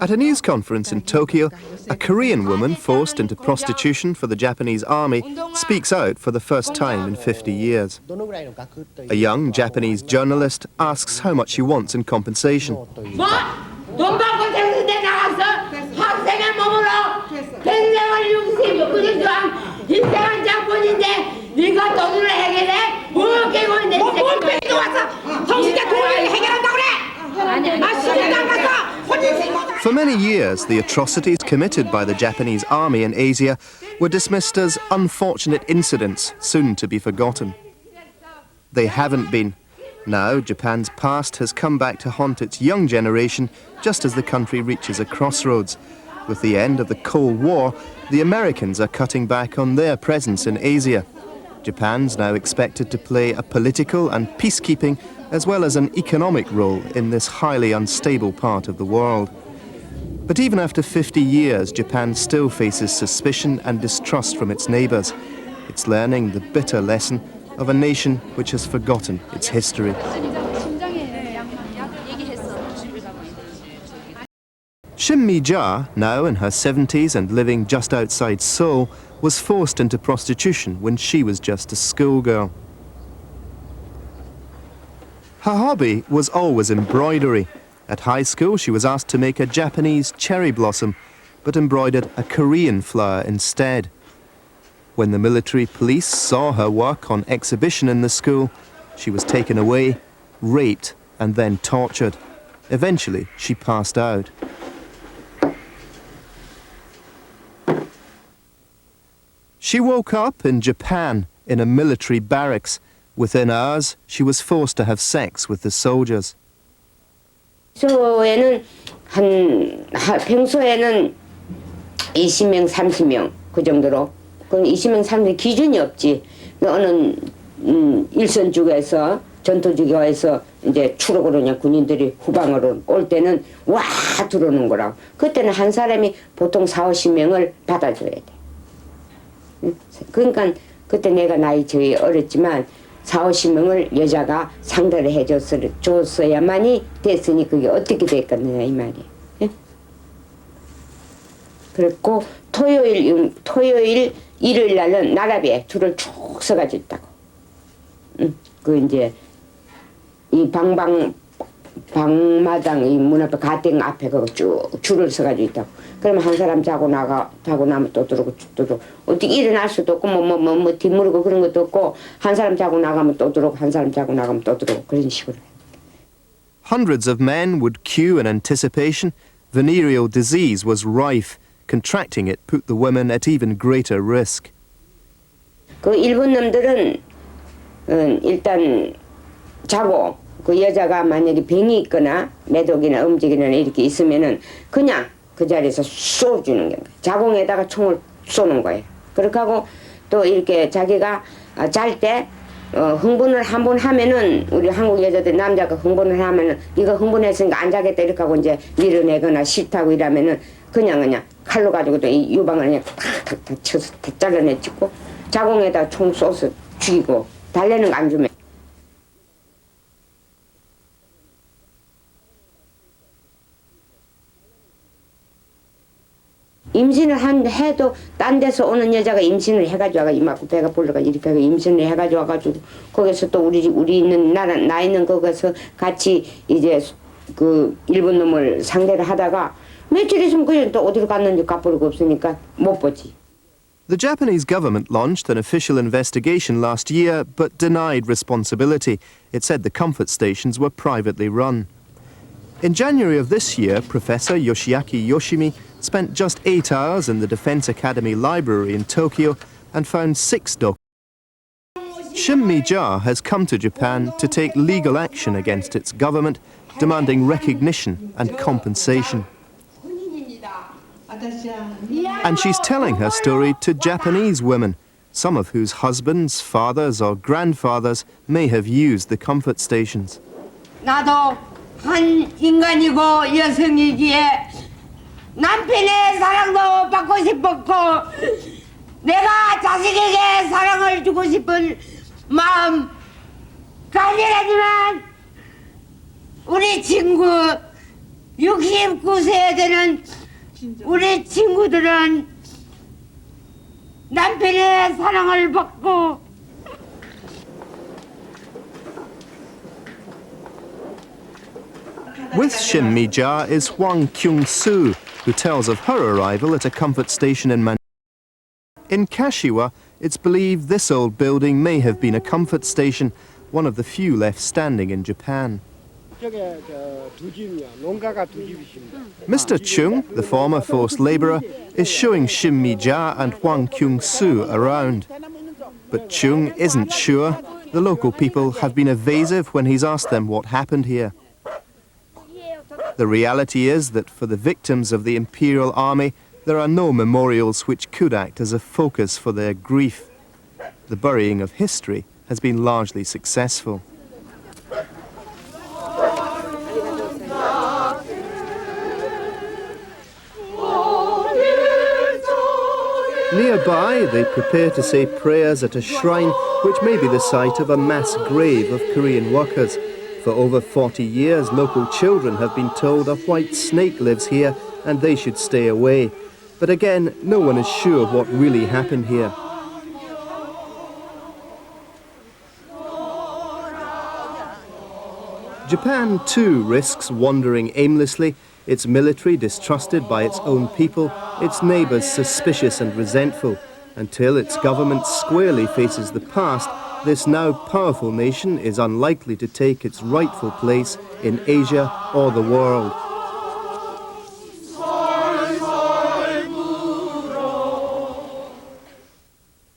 At a news conference in Tokyo, a Korean woman forced into prostitution for the Japanese army speaks out for the first time in 50 years. A young Japanese journalist asks how much she wants in compensation. For many years, the atrocities committed by the Japanese army in Asia were dismissed as unfortunate incidents, soon to be forgotten. They haven't been. Now, Japan's past has come back to haunt its young generation just as the country reaches a crossroads. With the end of the Cold War, the Americans are cutting back on their presence in Asia. Japan's now expected to play a political and peacekeeping as well as an economic role in this highly unstable part of the world. But even after 50 years, Japan still faces suspicion and distrust from its neighbours. It's learning the bitter lesson of a nation which has forgotten its history. Shim Mi-ja, now in her 70s and living just outside Seoul, was forced into prostitution when she was just a schoolgirl. Her hobby was always embroidery. At high school, she was asked to make a Japanese cherry blossom, but embroidered a Korean flower instead. When the military police saw her work on exhibition in the school, she was taken away, raped, and then tortured. Eventually, she passed out. She woke up in Japan in a military barracks. Within hours, she was forced to have sex with the soldiers. 평소에는 평소에는 20명, 30명 그 정도로. 그 20명, 30명 기준이 없지. 어느 일선주에서 전투지구에서 이제 추락으로 그냥 군인들이 후방으로 올 때는 와 들어오는 거라고. 그때는 한 사람이 보통 4, 50명을 받아줘야 돼. 그러니까 그때 내가 나이 저희 어렸지만 4, 50명을 여자가 상대를 해줬어야만이 됐으니 그게 어떻게 됐겠느냐 이 말이에요. 예? 그랬고 토요일 일요일 날은 나라비에 줄을 쭉 서가지고 있다고. 그 이제 이 방마당 이 문 앞에 가땡 앞에 그거 쭉 줄을 서가지고 있다고. 그러면 한 사람 자고 나면 또 들어오고 어떻게 일어날 수도 없고 뭐 뒷무르고 그런 것도 없고 한 사람 자고 나가면 또 들어오고 한 사람 자고 나가면 또 들어오고 그런 식으로. Hundreds of men would queue in anticipation. Venereal disease was rife. Contracting it put the women at even greater risk. 그 일본 놈들은 일단 자고 그 여자가 만약에 병이 있거나 매독이나 음직이나 이렇게 있으면은 그냥 그 자리에서 쏘주는 거예요. 자궁에다가 총을 쏘는 거예요. 그렇게 하고 또 이렇게 자기가 잘 때 흥분을 한 번 하면은 우리 한국 여자들 남자가 흥분을 하면은 이거 흥분했으니까 안 자겠다 이렇게 하고 이제 밀어내거나 싫다고 이러면은 그냥 칼로 가지고 또 이 유방을 그냥 탁탁탁 쳐서 다 잘라내찍고 자궁에다 총 쏘서 죽이고 달래는 거 안 주면. 임신을 해도 딴 데서 오는 여자가 임신을 해가지고 와가 이만큼 배가 불러가 이렇게 하고 임신을 해가지고 와가지고 거기서 또 우리 있는 나 있는 거기서 같이 이제 그 일본 놈을 상대를 하다가 며칠 있으면 그냥 또 어디로 갔는지 갚으려고 없으니까 못 보지. The Japanese government launched an official investigation last year but denied responsibility. It said the comfort stations were privately run. In January of this year, Professor Yoshiaki Yoshimi spent just 8 hours in the Defense Academy Library in Tokyo and found 6 documents. Shim Mi-ja has come to Japan to take legal action against its government, demanding recognition and compensation. And she's telling her story to Japanese women, some of whose husbands, fathers or grandfathers may have used the comfort stations. 나도 한 인간이고 여성이기에 남편의 사랑도 받고 싶었고 내가 자식에게 사랑을 주고 싶은 마음 간절하지만 우리 친구 69세 되는 우리 친구들은 남편의 사랑을 받고 With Shim Mi-ja is Hwang Kyung-soo, who tells of her arrival at a comfort station in Manila. In Kashiwa, it's believed this old building may have been a comfort station, one of the few left standing in Japan. Mr. Chung, the former forced labourer, is showing Shim Mi-ja and Hwang Kyung-soo around. But Chung isn't sure. The local people have been evasive when he's asked them what happened here. The reality is that for the victims of the Imperial Army, there are no memorials which could act as a focus for their grief. The burying of history has been largely successful. Nearby, they prepare to say prayers at a shrine which may be the site of a mass grave of Korean workers. For over 40 years, local children have been told a white snake lives here and they should stay away. But again, no one is sure what really happened here. Japan too risks wandering aimlessly, its military distrusted by its own people, its neighbours suspicious and resentful, until its government squarely faces the past. This now powerful nation is unlikely to take its rightful place in Asia or the world.